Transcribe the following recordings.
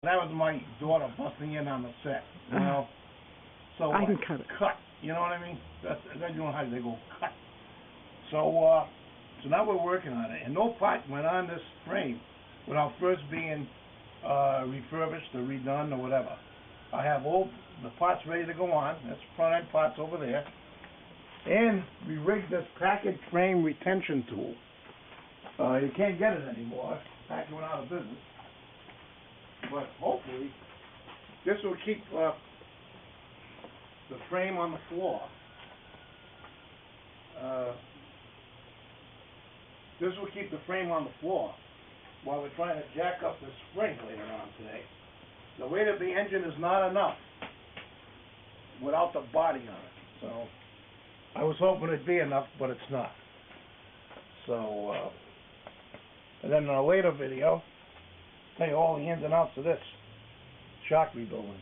That was my daughter busting in on the set, you know. So I can cut it. Cut, you know what I mean? That's you know how they go cut. So so now we're working on it, and no part went on this frame without first being refurbished or redone or whatever. I have all the parts ready to go on. That's front end parts over there, and we rigged this Packard frame retention tool. You can't get it anymore. Packard went out of business. But hopefully, this will keep the frame on the floor. This will keep the frame on the floor while we're trying to jack up the spring later on today. The weight of the engine is not enough without the body on it. So I was hoping it'd be enough, but it's not. So, and then in a later video, tell you all the ins and outs of this shock rebuilding.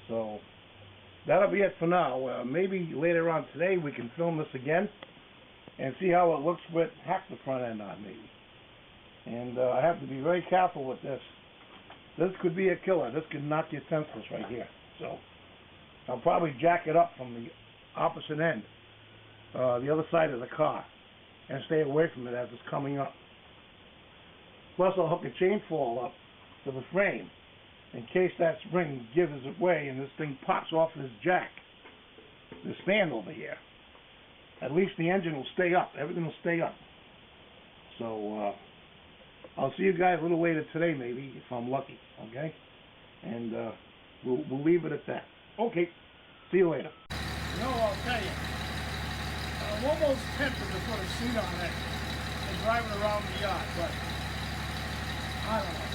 So that'll be it for now. Maybe later on today we can film this again and see how it looks with half the front end on, maybe. And I have to be very careful with this. This could be a killer. This could knock you senseless right here. So I'll probably jack it up from the opposite end, the other side of the car, and stay away from it as it's coming up. Plus I'll hook a chain fall up to the frame in case that spring gives way and this thing pops off this jack, this fan over here. At least the engine will stay up. Everything will stay up. So I'll see you guys a little later today, maybe, if I'm lucky. Okay? And we'll leave it at that. Okay. See you later. You know, I'll tell you, I'm almost tempted to put a seat on it and drive it around the yard, but I don't know.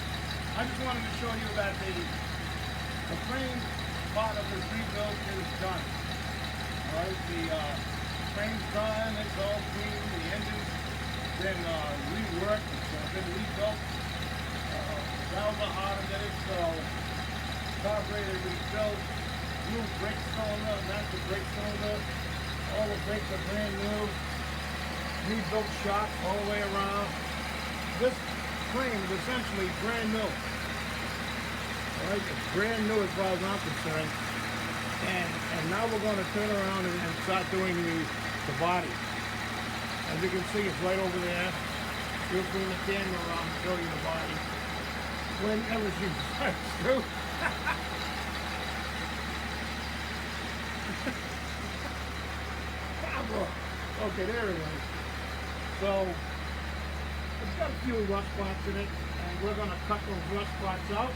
I just wanted to show you that the frame part of this rebuild is done. All right, the frame's done, it's all clean, the engine's been reworked, it's been rebuilt. Valves are hardened in it, so carburetor rebuilt, new brake cylinder, master brake cylinder, all the brakes are brand new, rebuilt shocks all the way around. This frame is essentially brand new. Alright, it's brand new as far as I'm concerned. And now we're going to turn around and start doing the body. As you can see, it's right over there. You'll bring the camera around and show you the body. Whenever she decides to. Okay, there it is. So, it's got a few rust spots in it, and we're going to cut those rust spots out,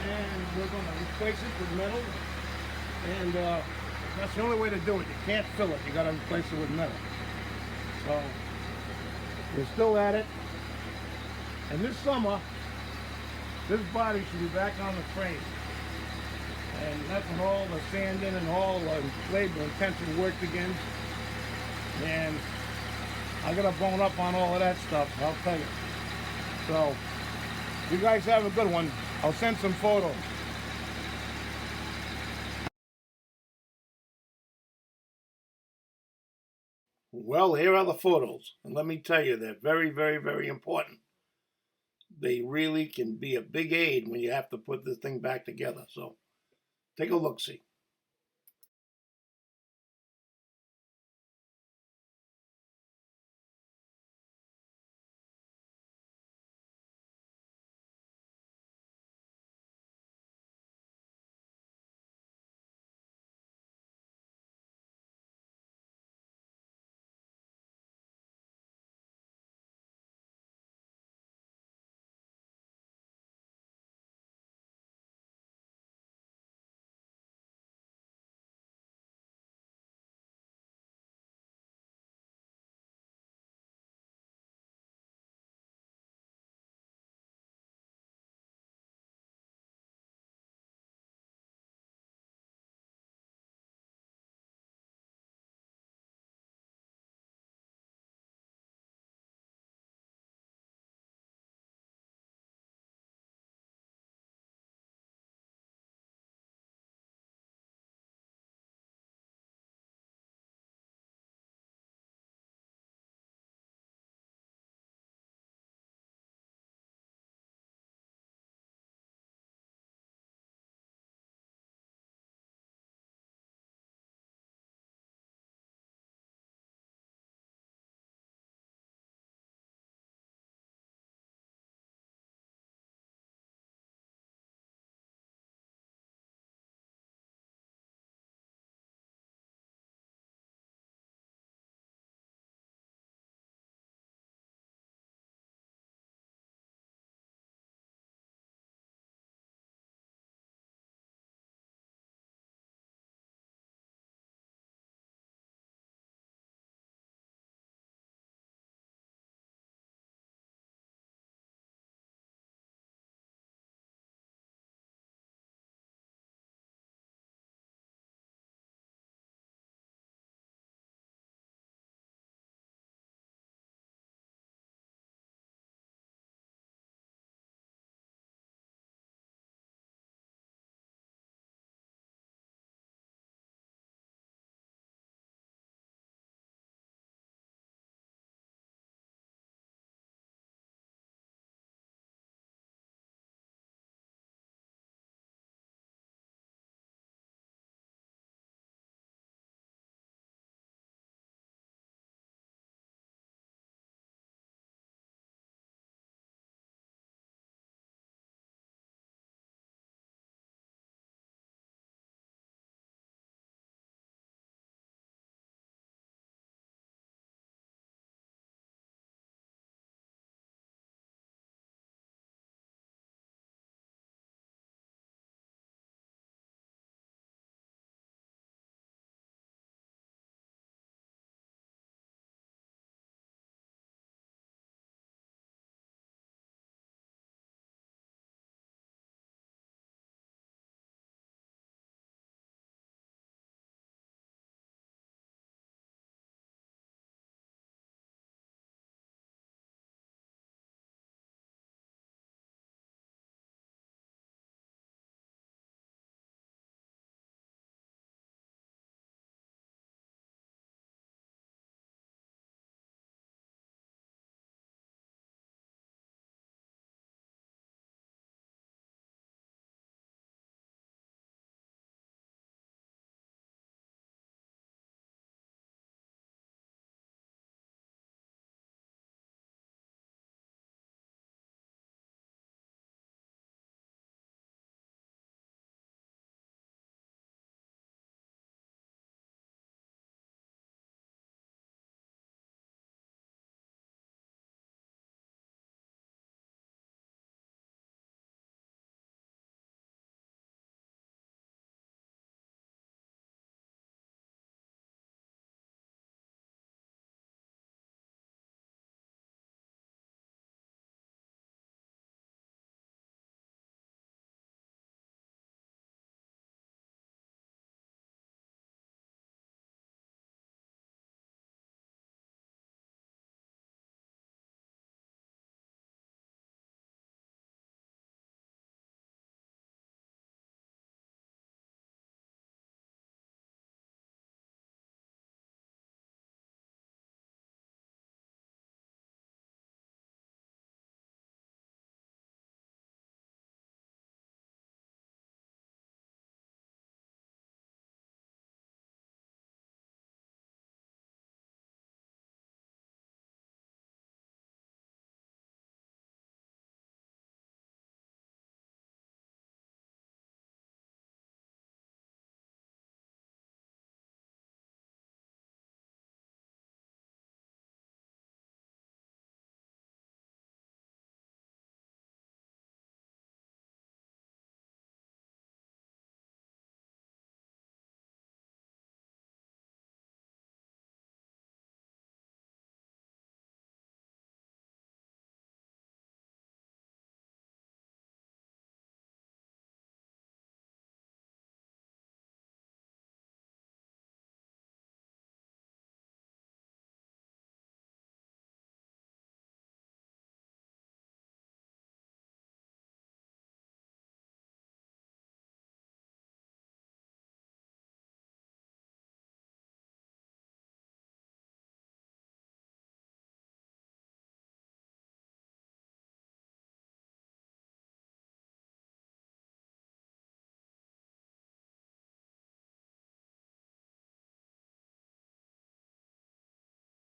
and we're going to replace it with metal, and that's the only way to do it. You can't fill it, you got to replace it with metal. So, we're still at it, and this summer, this body should be back on the frame, and that's when all the sanding and all the labor-intensive work begins, and I gotta bone up on all of that stuff, I'll tell you. So, you guys have a good one. I'll send some photos. Well, here are the photos, and let me tell you, they're very, very, very important. They really can be a big aid when you have to put this thing back together. So, take a look-see.